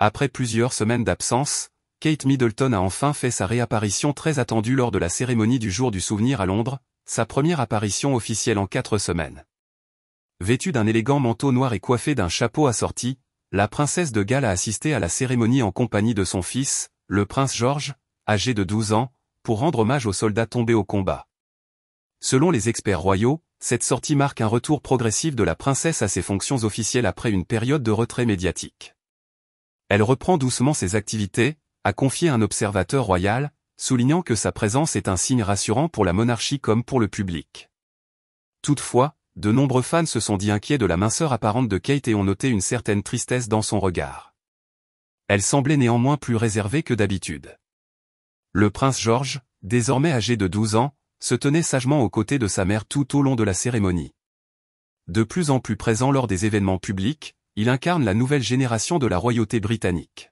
Après plusieurs semaines d'absence, Kate Middleton a enfin fait sa réapparition très attendue lors de la cérémonie du jour du souvenir à Londres, sa première apparition officielle en 4 semaines. Vêtue d'un élégant manteau noir et coiffée d'un chapeau assorti, la princesse de Galles a assisté à la cérémonie en compagnie de son fils, le prince George, âgé de 12 ans, pour rendre hommage aux soldats tombés au combat. Selon les experts royaux, cette sortie marque un retour progressif de la princesse à ses fonctions officielles après une période de retrait médiatique. Elle reprend doucement ses activités, a confié un observateur royal, soulignant que sa présence est un signe rassurant pour la monarchie comme pour le public. Toutefois, de nombreux fans se sont dit inquiets de la minceur apparente de Kate et ont noté une certaine tristesse dans son regard. Elle semblait néanmoins plus réservée que d'habitude. Le prince George, désormais âgé de 12 ans, se tenait sagement aux côtés de sa mère tout au long de la cérémonie. De plus en plus présent lors des événements publics, il incarne la nouvelle génération de la royauté britannique.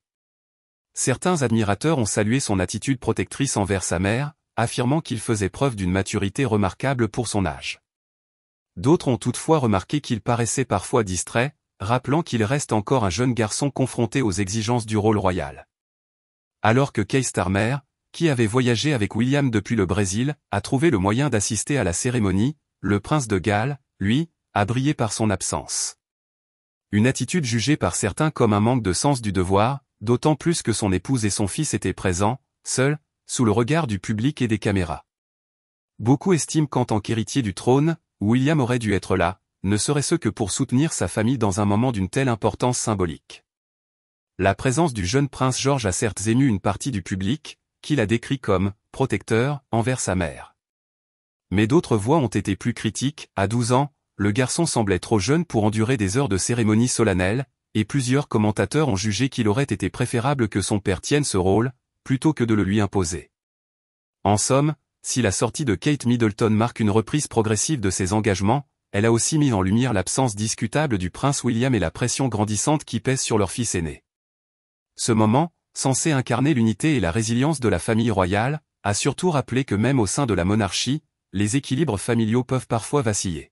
Certains admirateurs ont salué son attitude protectrice envers sa mère, affirmant qu'il faisait preuve d'une maturité remarquable pour son âge. D'autres ont toutefois remarqué qu'il paraissait parfois distrait, rappelant qu'il reste encore un jeune garçon confronté aux exigences du rôle royal. Alors que Keir Starmer, qui avait voyagé avec William depuis le Brésil, a trouvé le moyen d'assister à la cérémonie, le prince de Galles, lui, a brillé par son absence. Une attitude jugée par certains comme un manque de sens du devoir, d'autant plus que son épouse et son fils étaient présents, seuls, sous le regard du public et des caméras. Beaucoup estiment qu'en tant qu'héritier du trône, William aurait dû être là, ne serait-ce que pour soutenir sa famille dans un moment d'une telle importance symbolique. La présence du jeune prince George a certes ému une partie du public, qui l'a décrit comme « protecteur » envers sa mère. Mais d'autres voix ont été plus critiques. À 12 ans, le garçon semblait trop jeune pour endurer des heures de cérémonie solennelle, et plusieurs commentateurs ont jugé qu'il aurait été préférable que son père tienne ce rôle, plutôt que de le lui imposer. En somme, si la sortie de Kate Middleton marque une reprise progressive de ses engagements, elle a aussi mis en lumière l'absence discutable du prince William et la pression grandissante qui pèse sur leur fils aîné. Ce moment, censé incarner l'unité et la résilience de la famille royale, a surtout rappelé que même au sein de la monarchie, les équilibres familiaux peuvent parfois vaciller.